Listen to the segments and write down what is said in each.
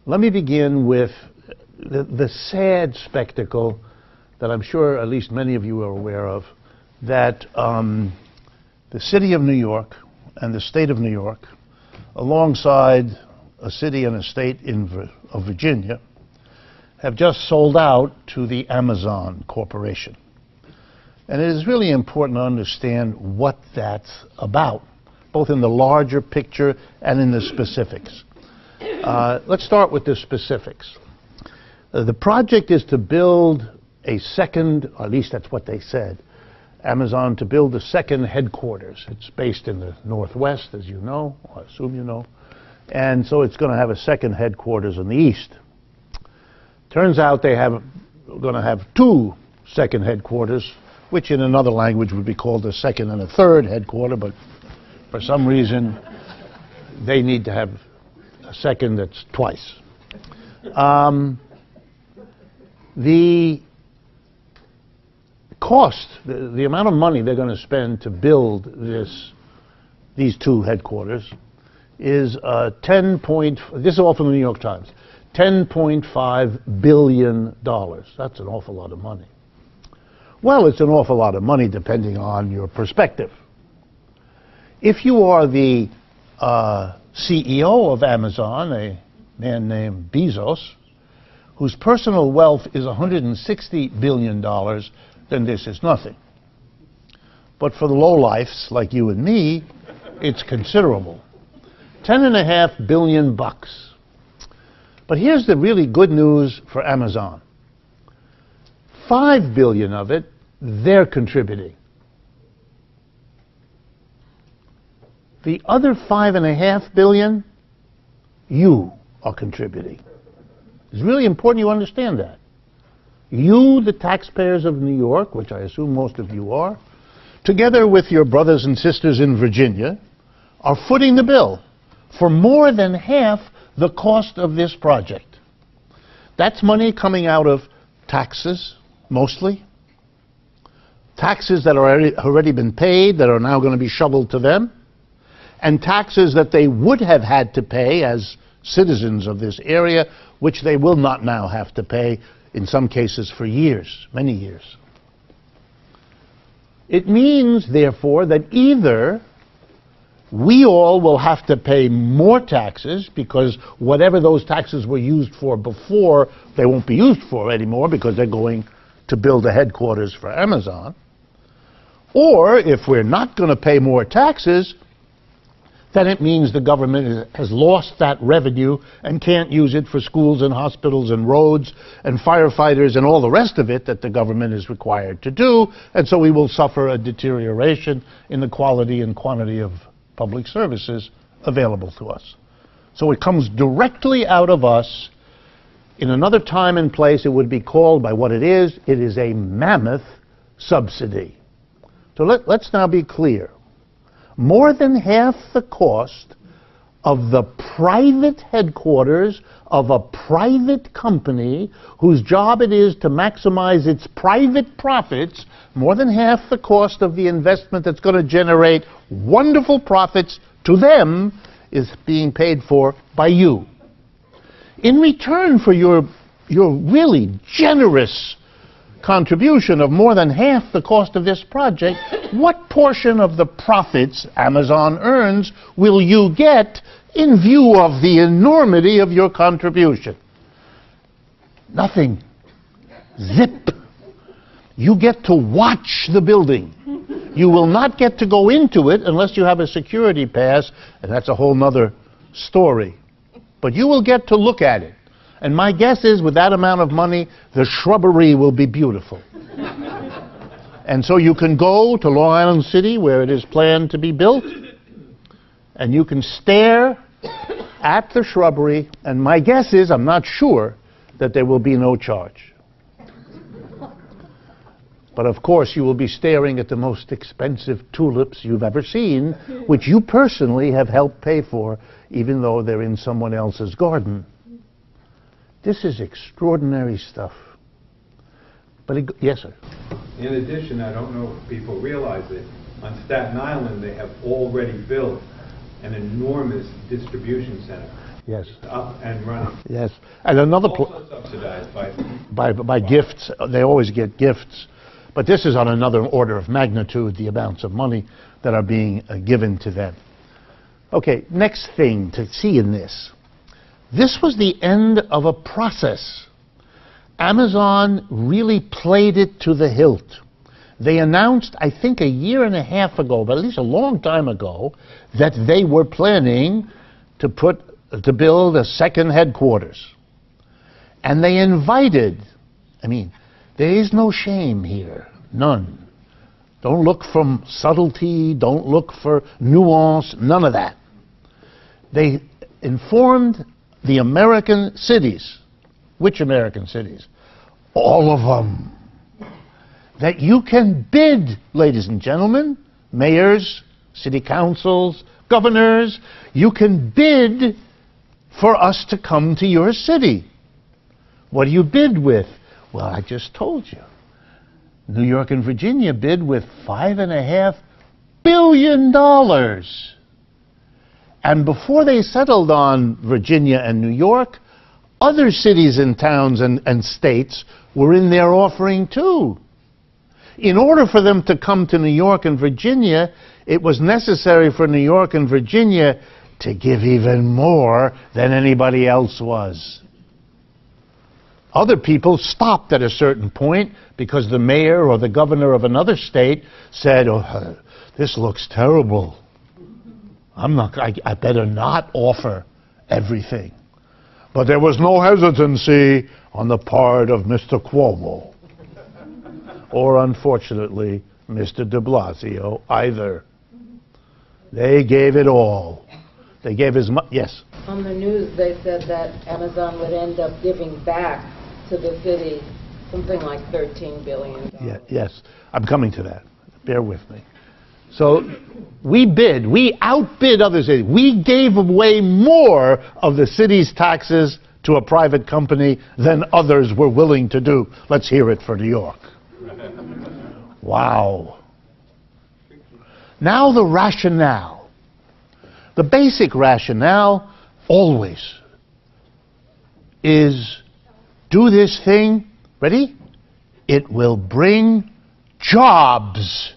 Let me begin with the sad spectacle that I'm sure at least many of you are aware of, that the city of New York and the state of New York, alongside a city and a state of Virginia, have just sold out to the Amazon Corporation. And it is really important to understand what that's about, both in the larger picture and in the specifics. Let's start with the specifics. The project is to build a second, or at least that's what they said, Amazon to build a second headquarters. It's based in the Northwest, as you know, or I assume you know, and so it's going to have a second headquarters in the East. Turns out they are going to have two second headquarters, which in another language would be called a second and a third headquarter, but for some reason they need to have a second that's twice. The cost, the amount of money they're going to spend to build these two headquarters is this is all from the New York Times, $10.5 billion. That's an awful lot of money. Well, it's an awful lot of money depending on your perspective. If you are the CEO of Amazon, a man named Bezos, whose personal wealth is $160 billion, then this is nothing. But for the lowlifes like you and me, it's considerable. $10.5 billion bucks. But here's the really good news for Amazon. $5 billion of it, they're contributing. The other $5.5 billion, you are contributing. It's really important you understand that. You, the taxpayers of New York, which I assume most of you are, together with your brothers and sisters in Virginia, are footing the bill for more than half the cost of this project. That's money coming out of taxes, mostly. Taxes that are already been paid, that are now going to be shoveled to them, and taxes that they would have had to pay as citizens of this area, which they will not now have to pay, in some cases for years, many years. It means, therefore, that either we all will have to pay more taxes because whatever those taxes were used for before, they won't be used for anymore because they're going to build a headquarters for Amazon. Or if we're not going to pay more taxes, then it means the government has lost that revenue and can't use it for schools and hospitals and roads and firefighters and all the rest of it that the government is required to do, and so we will suffer a deterioration in the quality and quantity of public services available to us. So it comes directly out of us. In another time and place, it would be called by what it is. It is a mammoth subsidy. So let's now be clear. More than half the cost of the private headquarters of a private company whose job it is to maximize its private profits, more than half the cost of the investment that's going to generate wonderful profits to them is being paid for by you. In return for your really generous contribution of more than half the cost of this project, what portion of the profits Amazon earns will you get in view of the enormity of your contribution? Nothing. Zip. You get to watch the building. You will not get to go into it unless you have a security pass, and that's a whole nother story. But you will get to look at it. And my guess is, with that amount of money, the shrubbery will be beautiful. And so you can go to Long Island City, where it is planned to be built, and you can stare at the shrubbery, and my guess is, I'm not sure, that there will be no charge. But of course, you will be staring at the most expensive tulips you've ever seen, which you personally have helped pay for, even though they're in someone else's garden. This is extraordinary stuff. But yes, sir. In addition, I don't know if people realize it, on Staten Island they have already built an enormous distribution center. Yes. Up and running. Yes. And another Also subsidized by gifts. They always get gifts. But this is on another order of magnitude, the amounts of money that are being given to them. Okay, next thing to see in this. This was the end of a process. Amazon really played it to the hilt. They announced, I think a year and a half ago, but at least a long time ago, that they were planning to build a second headquarters. And they invited, I mean, there is no shame here, none. Don't look for subtlety, don't look for nuance, none of that. They informed the American cities. Which American cities? All of them. That you can bid, ladies and gentlemen, mayors, city councils, governors, you can bid for us to come to your city. What do you bid with? Well, I just told you. New York and Virginia bid with $5.5 billion. And before they settled on Virginia and New York, other cities and towns and states were in there offering too. In order for them to come to New York and Virginia, it was necessary for New York and Virginia to give even more than anybody else was. Other people stopped at a certain point because the mayor or the governor of another state said, "Oh, this looks terrible. I better not offer everything." But there was no hesitancy on the part of Mr. Cuomo, or unfortunately, Mr. de Blasio either. They gave it all. They gave as much, yes? On the news, they said that Amazon would end up giving back to the city something like $13 billion. Yeah, yes, I'm coming to that. Bear with me. So we outbid other cities. We gave away more of the city's taxes to a private company than others were willing to do. Let's hear it for New York. Wow. Now the rationale. The basic rationale always is do this thing, ready? It will bring jobs.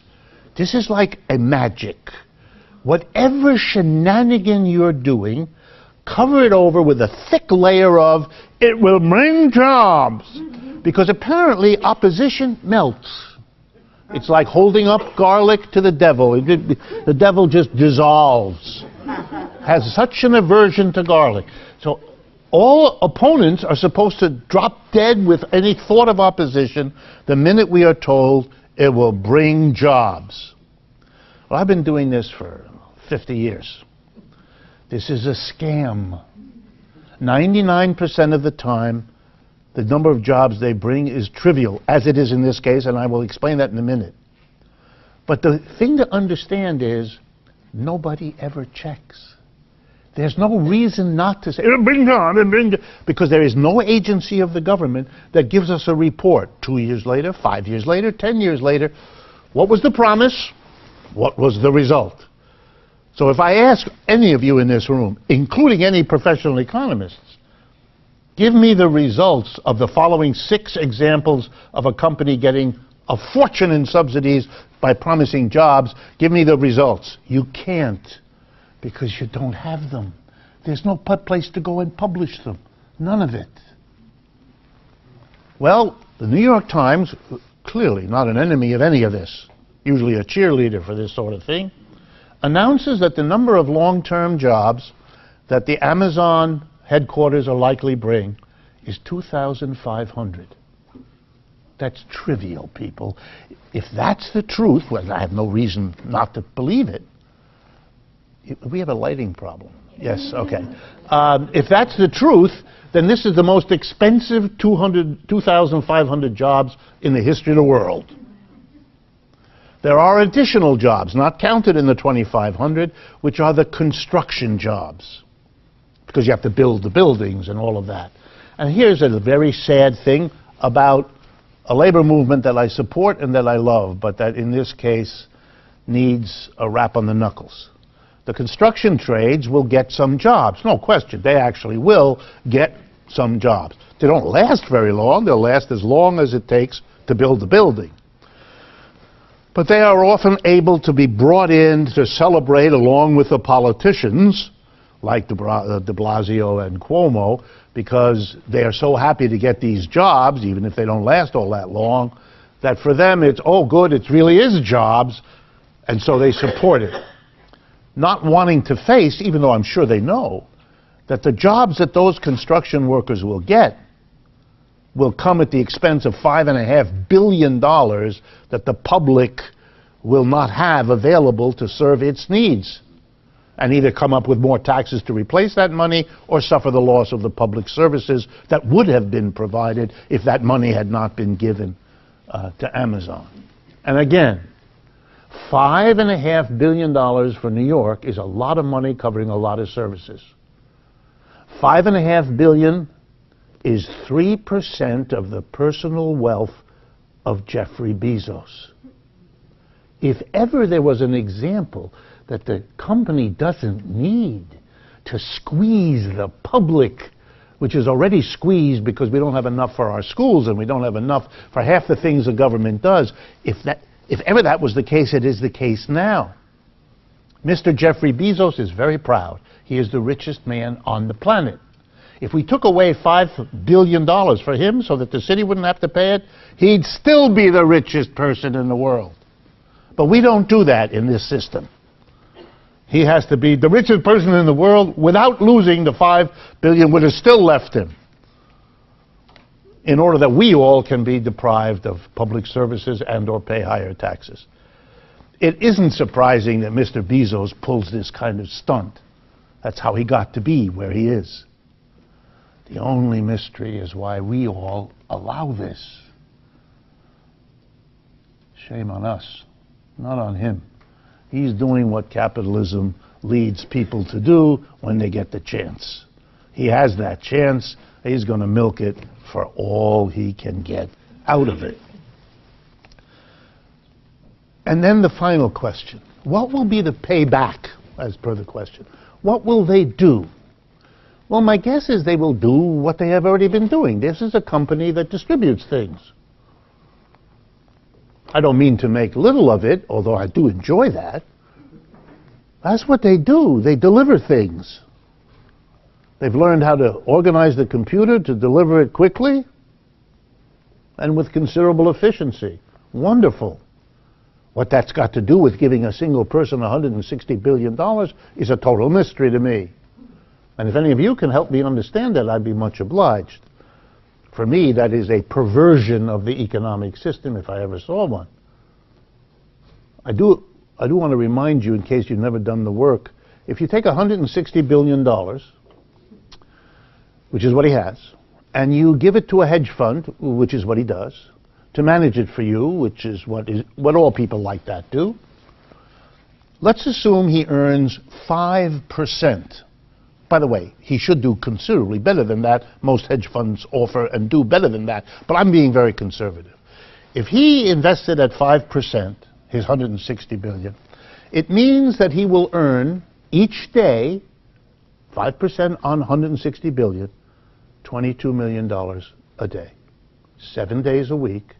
This is like a magic. Whatever shenanigan you're doing, cover it over with a thick layer of, it will bring jobs. Because apparently opposition melts. It's like holding up garlic to the devil. The devil just dissolves. Has such an aversion to garlic. So all opponents are supposed to drop dead with any thought of opposition the minute we are told it will bring jobs. Well, I've been doing this for 50 years. This is a scam. 99% of the time, the number of jobs they bring is trivial, as it is in this case, and I will explain that in a minute. But the thing to understand is nobody ever checks. There's no reason not to say, it'll bring jobs, because there is no agency of the government that gives us a report 2 years later, 5 years later, 10 years later. What was the promise? What was the result? So if I ask any of you in this room, including any professional economists, give me the results of the following 6 examples of a company getting a fortune in subsidies by promising jobs. Give me the results. You can't, because you don't have them. There's no place to go and publish them. None of it. Well, the New York Times, clearly not an enemy of any of this, usually a cheerleader for this sort of thing, announces that the number of long-term jobs that the Amazon headquarters are likely bring is 2,500. That's trivial, people. If that's the truth, well, I have no reason not to believe it. We have a lighting problem. Yes, okay. If that's the truth, then this is the most expensive 2,500 jobs in the history of the world. There are additional jobs, not counted in the 2,500, which are the construction jobs, because you have to build the buildings and all of that. And here's a very sad thing about a labor movement that I support and that I love, but that in this case needs a rap on the knuckles. The construction trades will get some jobs. No question, they actually will get some jobs. They don't last very long. They'll last as long as it takes to build the building. But they are often able to be brought in to celebrate along with the politicians, like de Blasio and Cuomo, because they are so happy to get these jobs, even if they don't last all that long, that for them it's, oh good, it really is jobs, and so they support it. Not wanting to face, even though I'm sure they know, that the jobs that those construction workers will get will come at the expense of $5.5 billion that the public will not have available to serve its needs, and either come up with more taxes to replace that money or suffer the loss of the public services that would have been provided if that money had not been given to Amazon. And again, $5.5 billion for New York is a lot of money covering a lot of services. $5.5 billion is 3% of the personal wealth of Jeffrey Bezos. If ever there was an example that the company doesn't need to squeeze the public, which is already squeezed because we don't have enough for our schools and we don't have enough for half the things the government does, if ever that was the case, it is the case now. Mr. Jeffrey Bezos is very proud. He is the richest man on the planet. If we took away $5 billion for him so that the city wouldn't have to pay it, he'd still be the richest person in the world. But we don't do that in this system. He has to be the richest person in the world without losing the $5 billion would have still left him, in order that we all can be deprived of public services and or pay higher taxes. It isn't surprising that Mr. Bezos pulls this kind of stunt. That's how he got to be where he is. The only mystery is why we all allow this. Shame on us, not on him. He's doing what capitalism leads people to do when they get the chance. He has that chance. He's going to milk it for all he can get out of it. And then the final question. What will be the payback, as per the question? What will they do? Well, my guess is they will do what they have already been doing. This is a company that distributes things. I don't mean to make little of it, although I do enjoy that. That's what they do. They deliver things. They've learned how to organize the computer to deliver it quickly and with considerable efficiency. Wonderful. What that's got to do with giving a single person $160 billion is a total mystery to me. And if any of you can help me understand that, I'd be much obliged. For me, that is a perversion of the economic system, if I ever saw one. I do want to remind you, in case you've never done the work, if you take $160 billion, which is what he has, and you give it to a hedge fund, which is what he does, to manage it for you, which is what all people like that do, let's assume he earns 5%. By the way, he should do considerably better than that. Most hedge funds offer and do better than that, but I'm being very conservative. If he invested at 5%, his $160 billion, it means that he will earn each day, 5% on $160 billion, $22 million a day. 7 days a week,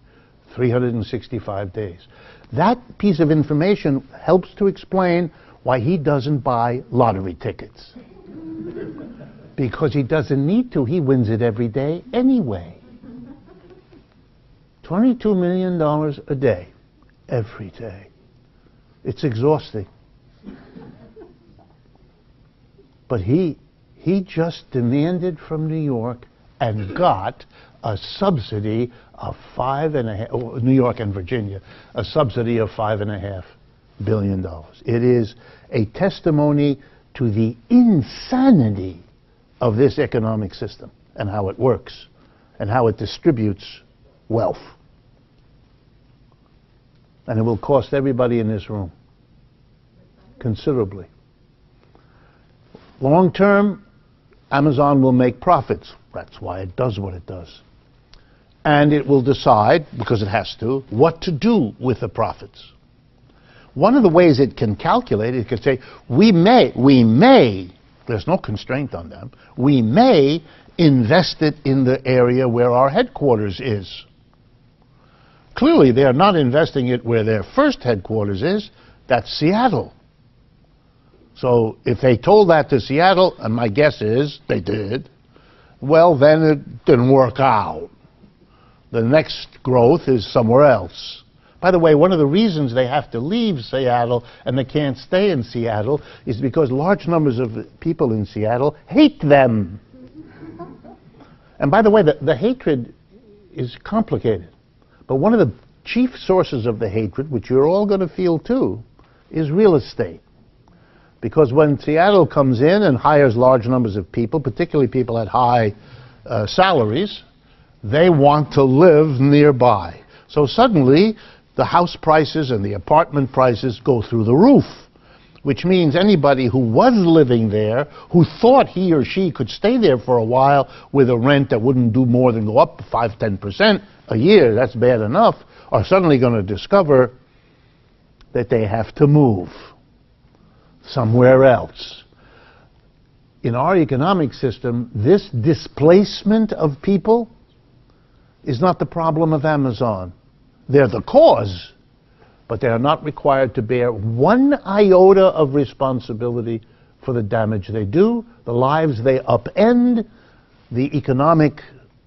365 days. That piece of information helps to explain why he doesn't buy lottery tickets. Because he doesn't need to. He wins it every day anyway. $22 million a day, every day. It's exhausting. But he just demanded from New York and got a subsidy of New York and Virginia, a subsidy of $5.5 billion. It is a testimony to the insanity of this economic system and how it works and how it distributes wealth. And it will cost everybody in this room considerably. Long term, Amazon will make profits. That's why it does what it does. And it will decide, because it has to, what to do with the profits. One of the ways it can calculate, it could say, we may, there's no constraint on them, we may invest it in the area where our headquarters is. Clearly, they are not investing it where their first headquarters is. That's Seattle. So if they told that to Seattle, and my guess is they did, well, then it didn't work out. The next growth is somewhere else. By the way, one of the reasons they have to leave Seattle and they can't stay in Seattle is because large numbers of people in Seattle hate them. And by the way, the hatred is complicated. But one of the chief sources of the hatred, which you're all going to feel too, is real estate. Because when Seattle comes in and hires large numbers of people, particularly people at high salaries, they want to live nearby. So suddenly, the house prices and the apartment prices go through the roof, which means anybody who was living there, who thought he or she could stay there for a while with a rent that wouldn't do more than go up 5–10% a year, that's bad enough, are suddenly going to discover that they have to move somewhere else. In our economic system, this displacement of people is not the problem of Amazon. They're the cause, but they are not required to bear one iota of responsibility for the damage they do, the lives they upend, the economic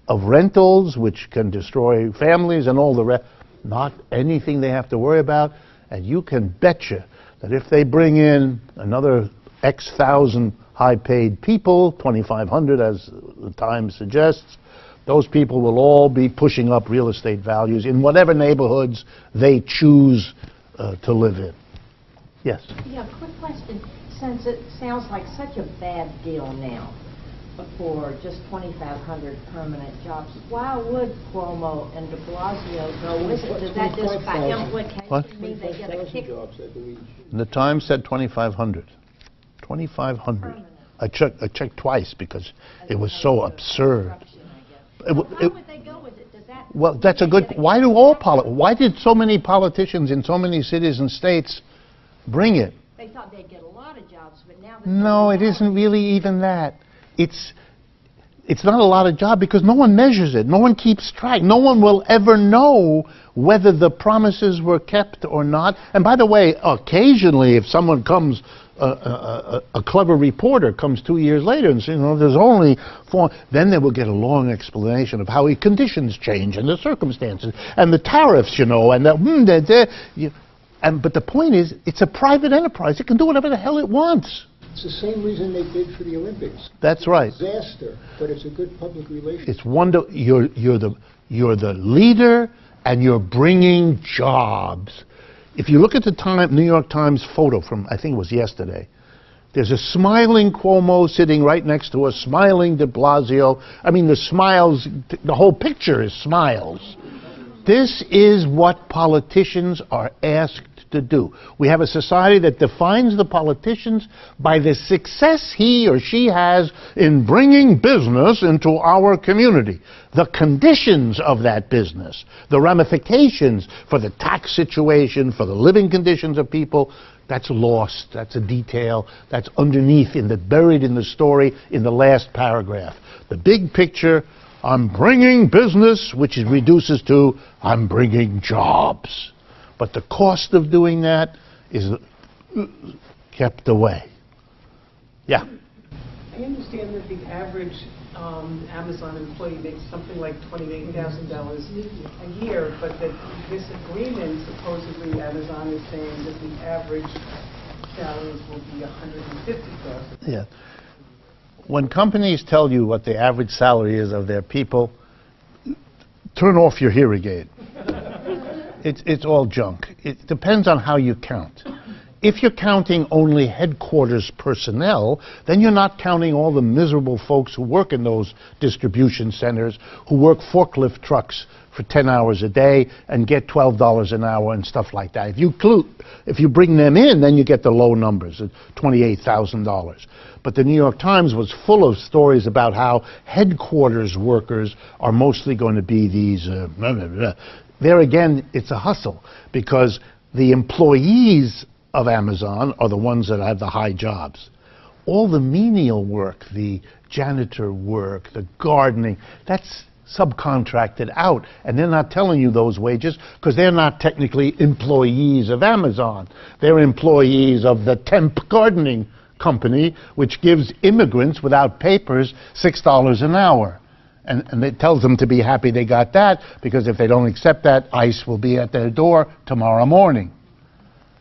of rentals, which can destroy families and all the rest. Not anything they have to worry about. And you can betcha that if they bring in another X thousand high-paid people, 2,500 as the Times suggests, those people will all be pushing up real estate values in whatever neighborhoods they choose to live in. Yes? Yeah, quick question. Since it sounds like such a bad deal now for just 2,500 permanent jobs, why would Cuomo and de Blasio go with it? Does that just by implication mean they get a kick? The Times said 2,500. 2,500. I checked twice because it was so absurd. Why would they go with it? Does that? Well, that's a good. Why did so many politicians in so many cities and states bring it? They thought they'd get a lot of jobs, but now. No, it isn't really even that. It's not a lot of jobs because no one measures it. No one keeps track. No one will ever know whether the promises were kept or not. And by the way, occasionally, if someone comes. A clever reporter comes 2 years later and says, there's only 4. Then they will get a long explanation of how conditions change and the circumstances and the tariffs, and but the point is, it's a private enterprise. It can do whatever the hell it wants. It's the same reason they bid for the Olympics. That's right. Disaster, but it's a good public relations. It's wonderful. You're the leader, and you're bringing jobs. If you look at the New York Times photo from, I think it was yesterday, there's a smiling Cuomo sitting right next to a smiling de Blasio. I mean, the smiles, the whole picture is smiles. This is what politicians are asked to do. We have a society that defines the politicians by the success he or she has in bringing business into our community, the conditions of that business, the ramifications for the tax situation, for the living conditions of people. That's lost. That's a detail. That's underneath, buried in the story in the last paragraph. The big picture, I'm bringing business, which reduces to, I'm bringing jobs. But the cost of doing that is kept away. Yeah? I understand that the average Amazon employee makes something like $28,000 a year, but that this agreement, supposedly Amazon is saying that the average salaries will be $150,000. Yeah. When companies tell you what the average salary is of their people, turn off your hearing aid. It's all junk. It depends on how you count. If you're counting only headquarters personnel, then you're not counting all the miserable folks who work in those distribution centers, who work forklift trucks for 10 hours a day and get $12 an hour and stuff like that. If you bring them in, then you get the low numbers, $28,000. But the New York Times was full of stories about how headquarters workers are mostly going to be these... There again, it's a hustle, because The employees of Amazon are the ones that have the high jobs. All the menial work, the janitor work, the gardening, that's subcontracted out. And they're not telling you those wages because they're not technically employees of Amazon. They're employees of the temp gardening company, which gives immigrants without papers $6 an hour. And it tells them to be happy they got that, because if they don't accept that, ICE will be at their door tomorrow morning.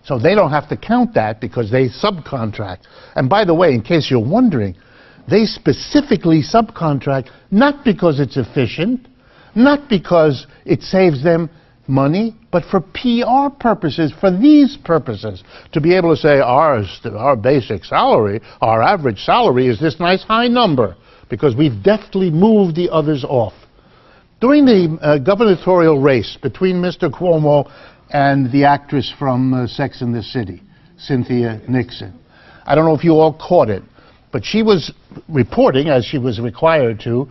So they don't have to count that because they subcontract. And by the way, in case you're wondering, they specifically subcontract not because it's efficient, not because it saves them money, but for PR purposes, for these purposes, to be able to say our basic salary, our average salary is this nice high number, because we've deftly moved the others off. During the gubernatorial race between Mr. Cuomo and the actress from Sex and the City, Cynthia Nixon, I don't know if you all caught it, but she was reporting, as she was required to,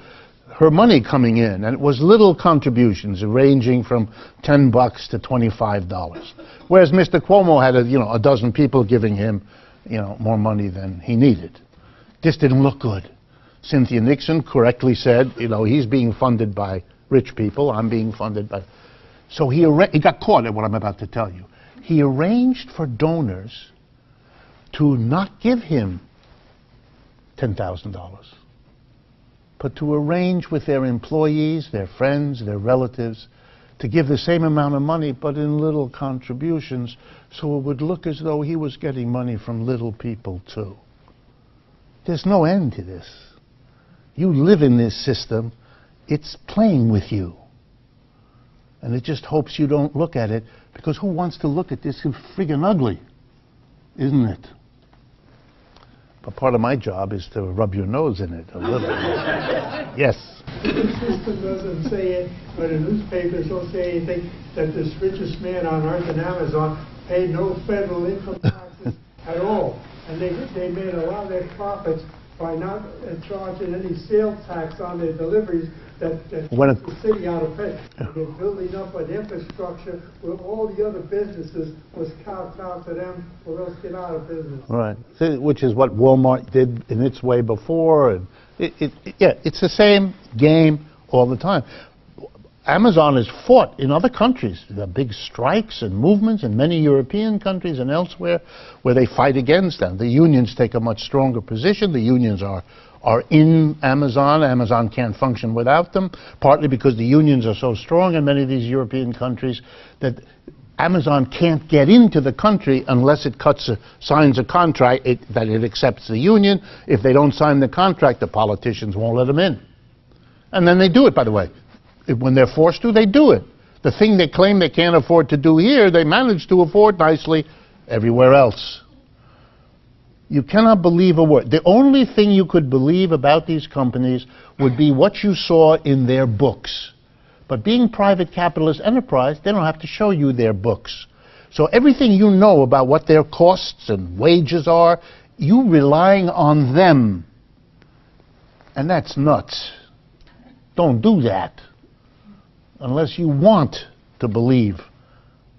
her money coming in, and it was little contributions ranging from $10 to $25. Whereas Mr. Cuomo had a dozen people giving him more money than he needed. This didn't look good. Cynthia Nixon correctly said, he's being funded by rich people, I'm being funded by... So he got caught at what I'm about to tell you. He arranged for donors to not give him $10,000, but to arrange with their employees, their friends, their relatives, to give the same amount of money, but in little contributions, so it would look as though he was getting money from little people too. There's no end to this. You live in this system, it's playing with you. And it just hopes you don't look at it, because who wants to look at this? It's friggin' ugly, isn't it? But part of my job is to rub your nose in it a little bit. Yes? The system doesn't say it, but the newspapers don't say anything, that this richest man on earth in Amazon paid no federal income taxes at all. And they made a lot of their profits by not charging any sales tax on their deliveries that keeps the city out of pay. They're building up an infrastructure where all the other businesses was kowtowed to them, or else get out of business. Right, which is what Walmart did in its way before. And it's the same game all the time. Amazon has fought in other countries. There are big strikes and movements in many European countries and elsewhere where they fight against them. The unions take a much stronger position. The unions are in Amazon. Amazon can't function without them, partly because the unions are so strong in many of these European countries that Amazon can't get into the country unless it signs a contract that it accepts the union. If they don't sign the contract, the politicians won't let them in. And then they do it, by the way. When they're forced to, they do it. The thing they claim they can't afford to do here, they manage to afford nicely everywhere else. You cannot believe a word. The only thing you could believe about these companies would be what you saw in their books. But being private capitalist enterprise, they don't have to show you their books. So everything you know about what their costs and wages are, you relying on them. And that's nuts. Don't do that unless you want to believe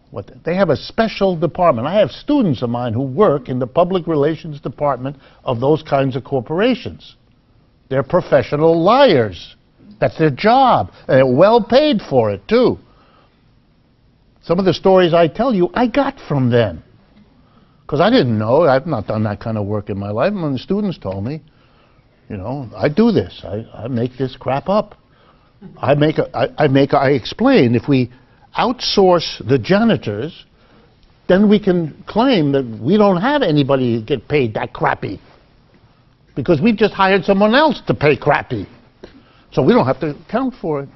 what they have. A special department. I have students of mine who work in the public relations department of those kinds of corporations. They're professional liars. That's their job. And they're well paid for it, too. Some of the stories I tell you, I got from them. Because I didn't know. I've not done that kind of work in my life. And when the students told me, I do this. I make this crap up. I explain, if we outsource the janitors, then we can claim that we don't have anybody get paid that crappy, because we've just hired someone else to pay crappy. So we don't have to account for it.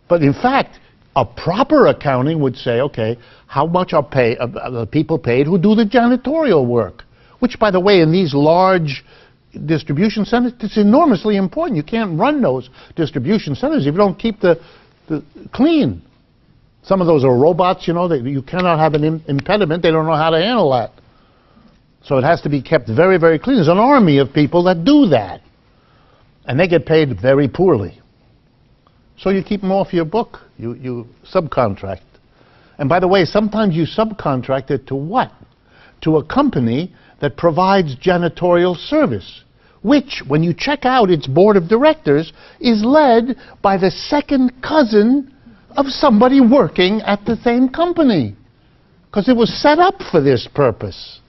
But in fact, a proper accounting would say, okay, how much are the people paid who do the janitorial work? Which, by the way, in these large distribution centers, it's enormously important. You can't run those distribution centers if you don't keep the clean. Some of those are robots, you cannot have an impediment. They don't know how to handle that. So it has to be kept very, very clean. There's an army of people that do that. And they get paid very poorly. So you keep them off your book. You subcontract. And by the way, sometimes you subcontract it to what? To a company that provides janitorial service, which, when you check out its board of directors, is led by the second cousin of somebody working at the same company. Because it was set up for this purpose.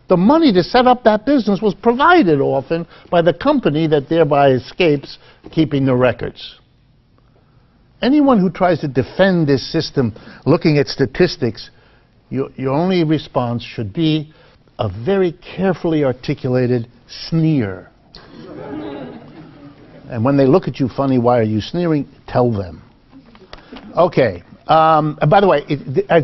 The money to set up that business was provided often by the company that thereby escapes keeping the records. Anyone who tries to defend this system looking at statistics, your only response should be a very carefully articulated sneer. And when they look at you funny, why are you sneering? Tell them. Okay. And by the way,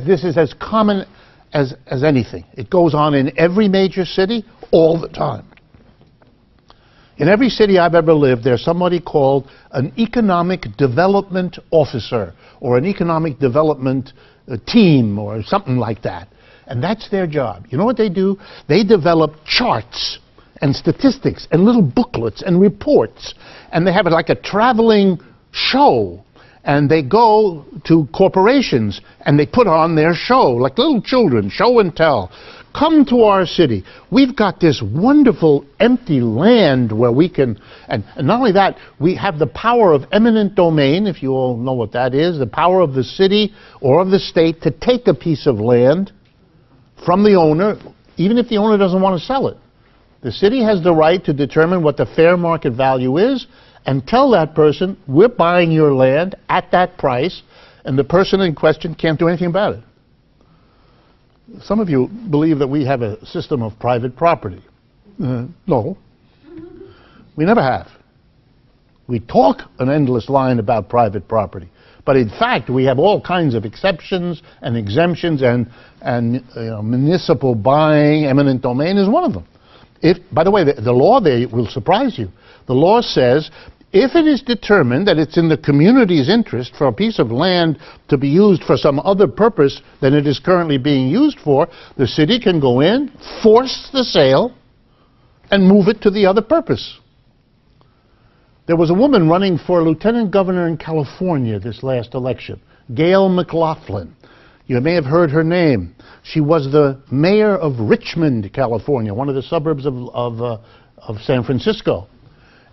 this is as common as anything. It goes on in every major city all the time. In every city I've ever lived, there's somebody called an economic development officer or an economic development team or something like that. And that's their job. You know what they do? They develop charts and statistics and little booklets and reports. And they have it like a traveling show. And they go to corporations and they put on their show, like little children, show and tell. Come to our city. We've got this wonderful empty land where we can, and not only that, we have the power of eminent domain, if you all know what that is, the power of the city or of the state to take a piece of land from the owner, even if the owner doesn't want to sell it. The city has the right to determine what the fair market value is and tell that person, we're buying your land at that price, and the person in question can't do anything about it. Some of you believe that we have a system of private property. No. We never have. We talk an endless line about private property. But in fact, we have all kinds of exceptions and exemptions, and municipal buying, eminent domain is one of them. By the way, the law there will surprise you. The law says if it is determined that it's in the community's interest for a piece of land to be used for some other purpose than it is currently being used for, the city can go in, force the sale, and move it to the other purpose. There was a woman running for lieutenant governor in California this last election, Gail McLaughlin. You may have heard her name. She was the mayor of Richmond, California, one of the suburbs of San Francisco.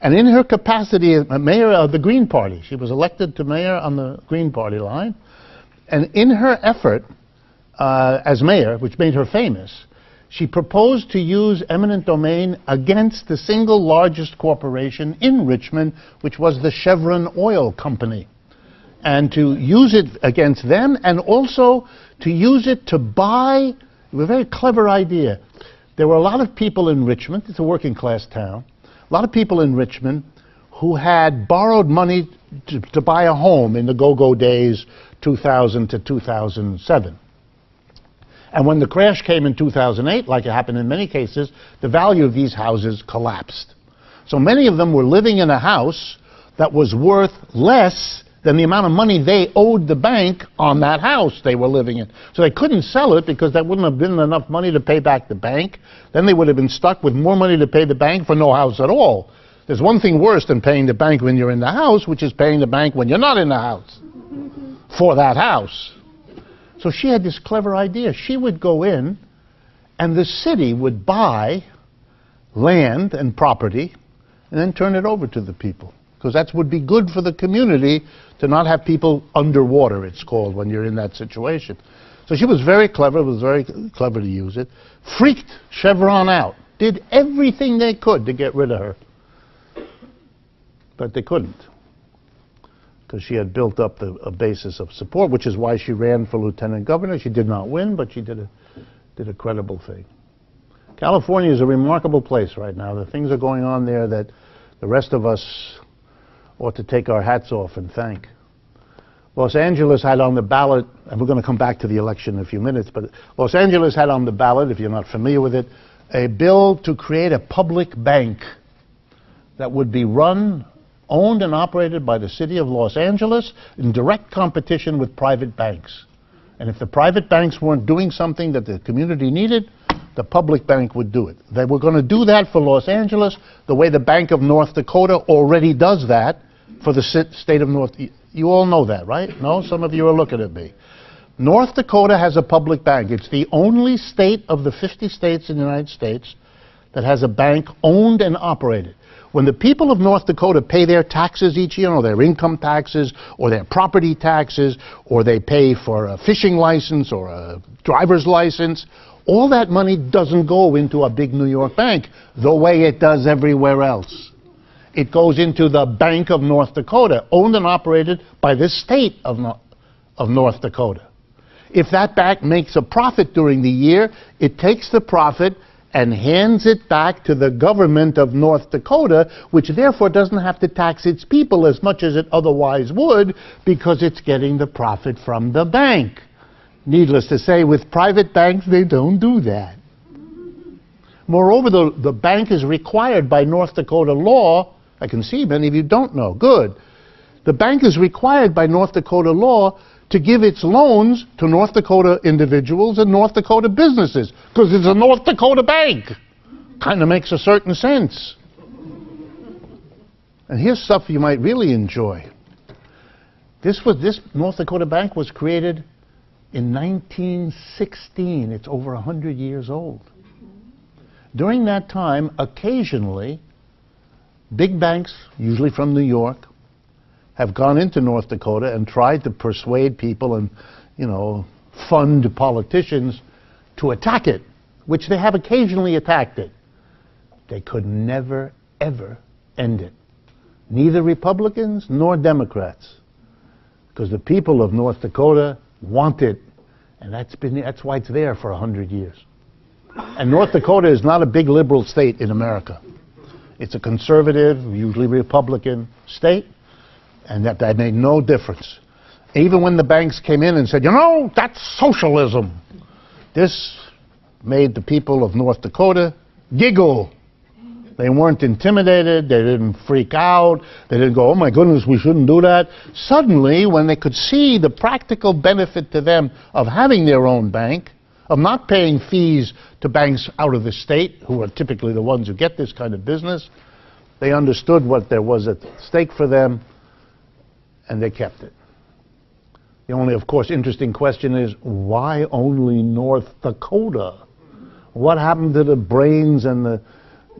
And in her capacity as mayor of the Green Party, she was elected to mayor on the Green Party line. And in her effort as mayor, which made her famous, she proposed to use eminent domain against the single largest corporation in Richmond, which was the Chevron Oil Company. And to use it against them, and also to use it to buy, a very clever idea. There were a lot of people in Richmond, it's a working class town, a lot of people in Richmond who had borrowed money to buy a home in the go-go days, 2000 to 2007. And when the crash came in 2008, like it happened in many cases, the value of these houses collapsed. So many of them were living in a house that was worth less than the amount of money they owed the bank on that house they were living in. So they couldn't sell it because that wouldn't have been enough money to pay back the bank. Then they would have been stuck with more money to pay the bank for no house at all. There's one thing worse than paying the bank when you're in the house, which is paying the bank when you're not in the house for that house. So she had this clever idea. She would go in and the city would buy land and property and then turn it over to the people. Because that would be good for the community to not have people underwater, it's called, when you're in that situation. So she was very clever, was very clever to use it, freaked Chevron out, did everything they could to get rid of her. But they couldn't, because she had built up a basis of support, which is why she ran for lieutenant governor. She did not win, but she did a credible thing. California is a remarkable place right now. The things are going on there that the rest of us ought to take our hats off and thank. Los Angeles had on the ballot, and we're going to come back to the election in a few minutes, but Los Angeles had on the ballot, if you're not familiar with it, a bill to create a public bank that would be run, owned and operated by the city of Los Angeles in direct competition with private banks. And if the private banks weren't doing something that the community needed, the public bank would do it. They were going to do that for Los Angeles the way the Bank of North Dakota already does that for the state of North. You all know that, right? No? Some of you are looking at me. North Dakota has a public bank. It's the only state of the 50 states in the United States that has a bank owned and operated. When the people of North Dakota pay their taxes each year, or their income taxes, or their property taxes, or they pay for a fishing license or a driver's license, all that money doesn't go into a big New York bank the way it does everywhere else. It goes into the Bank of North Dakota, owned and operated by the state of North Dakota. If that bank makes a profit during the year, it takes the profit and hands it back to the government of North Dakota, which therefore doesn't have to tax its people as much as it otherwise would, because it's getting the profit from the bank. Needless to say, with private banks, they don't do that. Moreover, the bank is required by North Dakota law. I can see many of you don't know. Good. The bank is required by North Dakota law to give its loans to North Dakota individuals and North Dakota businesses, because it's a North Dakota bank. Kind of makes a certain sense. And here's stuff you might really enjoy. This North Dakota bank was created in 1916. It's over 100 years old. During that time, occasionally, big banks, usually from New York, have gone into North Dakota and tried to persuade people and, fund politicians to attack it, which they have occasionally attacked it. They could never, ever end it. Neither Republicans nor Democrats. Because the people of North Dakota want it, and that's why it's there for 100 years. And North Dakota is not a big liberal state in America. It's a conservative, usually Republican state. And that made no difference. Even when the banks came in and said, that's socialism, this made the people of North Dakota giggle. They weren't intimidated. They didn't freak out. They didn't go, oh my goodness, we shouldn't do that. Suddenly, when they could see the practical benefit to them of having their own bank, of not paying fees to banks out of the state, who are typically the ones who get this kind of business, they understood what there was at stake for them, and they kept it. The only, of course, interesting question is, why only North Dakota? What happened to the brains and the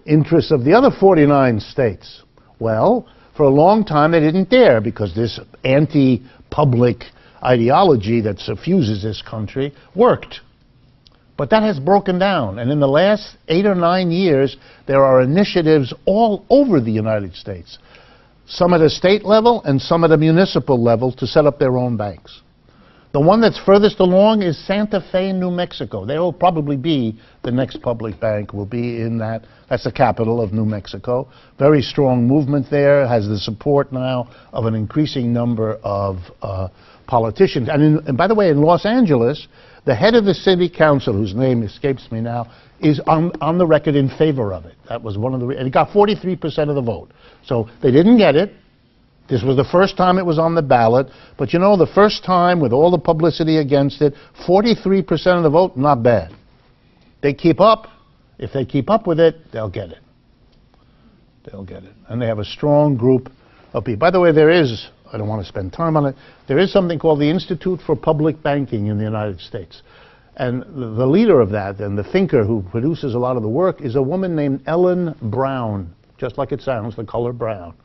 interests of the other 49 states? Well, for a long time they didn't dare, because this anti-public ideology that suffuses this country worked. But that has broken down, and in the last 8 or 9 years, there are initiatives all over the United States, some at a state level and some at a municipal level, to set up their own banks. The one that's furthest along is Santa Fe, New Mexico. They will probably be the next public bank, will be in that. That's the capital of New Mexico. Very strong movement there, has the support now of an increasing number of politicians. And by the way, in Los Angeles, the head of the city council, whose name escapes me now, is on the record in favor of it. That was one of the, and it got 43% of the vote. So they didn't get it. This was the first time it was on the ballot. But the first time, with all the publicity against it, 43% of the vote, not bad. They keep up. If they keep up with it, they'll get it. They'll get it. And they have a strong group of people. By the way, there is, I don't want to spend time on it, there is something called the Institute for Public Banking in the United States. And the leader of that, and the thinker who produces a lot of the work, is a woman named Ellen Brown, just like it sounds, the color brown.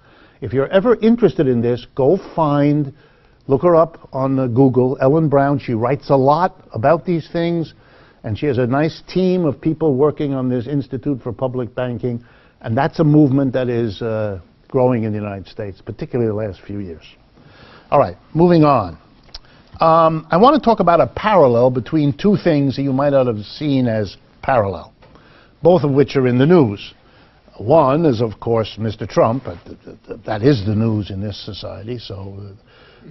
If you're ever interested in this, go look her up on Google, Ellen Brown. She writes a lot about these things, and she has a nice team of people working on this Institute for Public Banking, and that's a movement that is growing in the United States, particularly the last few years. All right, moving on. I want to talk about a parallel between two things that you might not have seen as parallel, both of which are in the news. One is, of course, Mr. Trump. That is the news in this society, so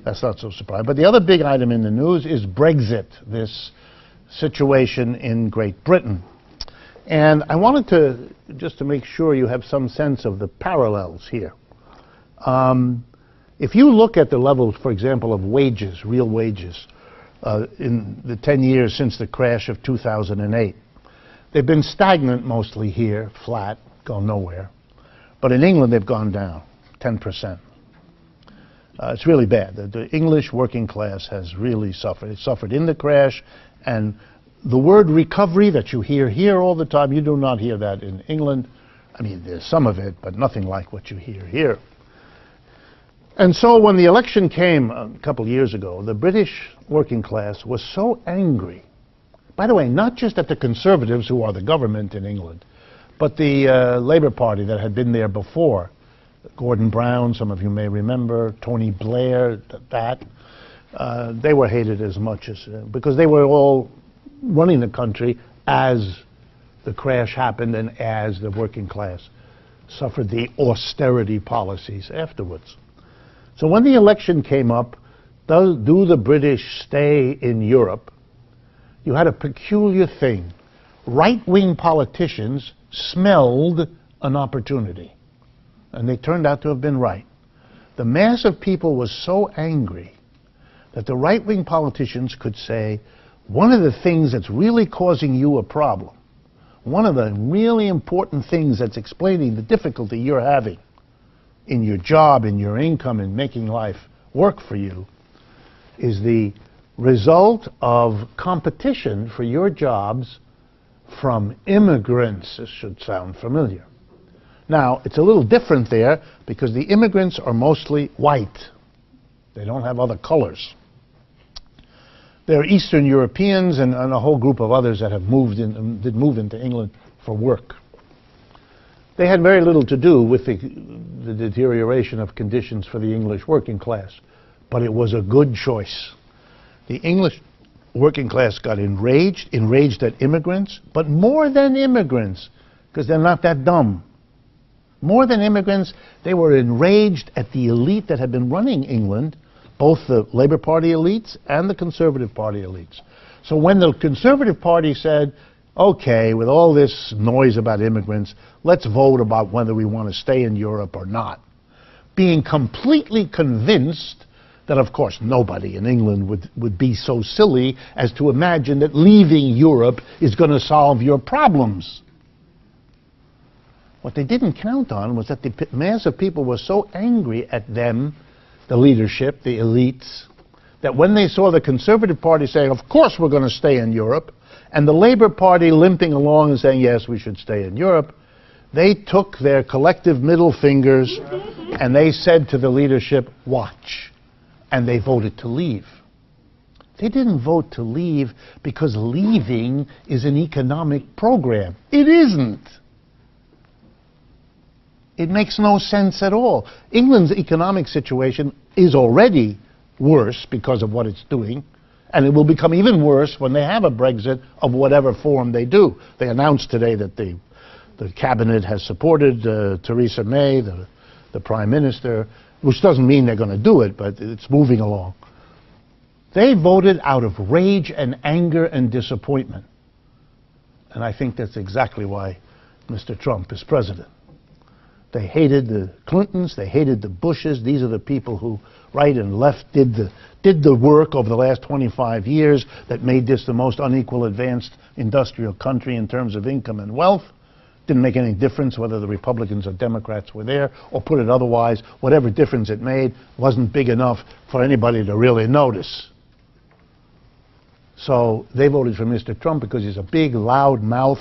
that's not so surprising. But the other big item in the news is Brexit, this situation in Great Britain. And I wanted to, just to make sure you have some sense of the parallels here. If you look at the levels, for example, of wages, real wages, in the 10 years since the crash of 2008, they've been stagnant mostly here, flat, gone nowhere. But in England, they've gone down 10%. It's really bad. The English working class has really suffered. It suffered in the crash, and the word recovery that you hear here all the time, you do not hear that in England. I mean, there's some of it, but nothing like what you hear here. And so when the election came a couple years ago, the British working class was so angry. By the way, not just at the Conservatives, who are the government in England, but the Labour Party that had been there before. Gordon Brown, some of you may remember, Tony Blair, they were hated as much as, because they were all running the country as the crash happened and as the working class suffered the austerity policies afterwards. So when the election came up, do the British stay in Europe, you had a peculiar thing. Right-wing politicians smelled an opportunity, and they turned out to have been right. The mass of people was so angry that the right-wing politicians could say, one of the things that's really causing you a problem, one of the really important things that's explaining the difficulty you're having in your job, in your income, in making life work for you, is the result of competition for your jobs from immigrants. This should sound familiar. Now, it's a little different there because the immigrants are mostly white. They don't have other colors. They're Eastern Europeans and a whole group of others that have did move into England for work. They had very little to do with the deterioration of conditions for the English working class, but it was a good choice. The English working class got enraged at immigrants, but more than immigrants, because they're not that dumb. More than immigrants, they were enraged at the elite that had been running England, both the Labour Party elites and the Conservative Party elites. So when the Conservative Party said, okay, with all this noise about immigrants, let's vote about whether we want to stay in Europe or not, being completely convinced that, of course, nobody in England would be so silly as to imagine that leaving Europe is going to solve your problems. What they didn't count on was that the mass of people were so angry at them, the leadership, the elites, that when they saw the Conservative Party saying, of course we're going to stay in Europe, and the Labour Party limping along and saying, yes, we should stay in Europe, they took their collective middle fingers and they said to the leadership, watch. And they voted to leave. They didn't vote to leave because leaving is an economic program. It isn't. It makes no sense at all. England's economic situation is already worse because of what it's doing, and it will become even worse when they have a Brexit of whatever form they do. They announced today that the cabinet has supported Theresa May, the Prime Minister, which doesn't mean they're going to do it, but it's moving along. They voted out of rage and anger and disappointment. And I think that's exactly why Mr. Trump is president. They hated the Clintons, they hated the Bushes. These are the people who, right and left, did the work over the last 25 years that made this the most unequal advanced industrial country in terms of income and wealth. Didn't make any difference whether the Republicans or Democrats were there, or put it otherwise, whatever difference it made wasn't big enough for anybody to really notice. So they voted for Mr. Trump because he's a big, loud mouth,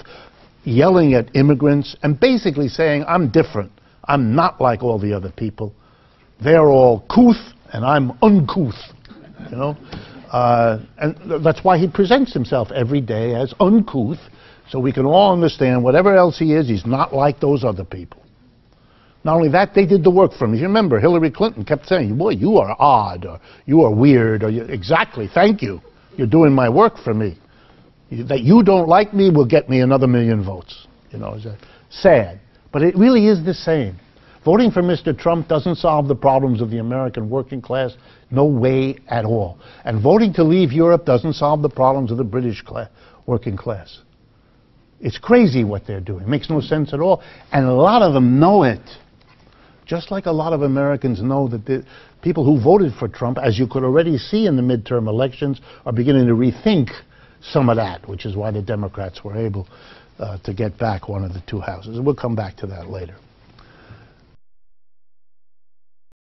yelling at immigrants and basically saying, I'm different. I'm not like all the other people. They're all couth and I'm uncouth, you know. And that's why he presents himself every day as uncouth, so we can all understand whatever else he is, he's not like those other people. Not only that, they did the work for him. You remember, Hillary Clinton kept saying, boy, you are odd, or you are weird, or exactly, thank you. You're doing my work for me. That you don't like me will get me another 1 million votes. You know, it's sad. But it really is the same. Voting for Mr. Trump doesn't solve the problems of the American working class. No way at all. And voting to leave Europe doesn't solve the problems of the British working class. It's crazy what they're doing. It makes no sense at all. And a lot of them know it. Just like a lot of Americans know that the people who voted for Trump, as you could already see in the midterm elections, are beginning to rethink some of that, which is why the Democrats were able to get back one of the two houses. We'll come back to that later.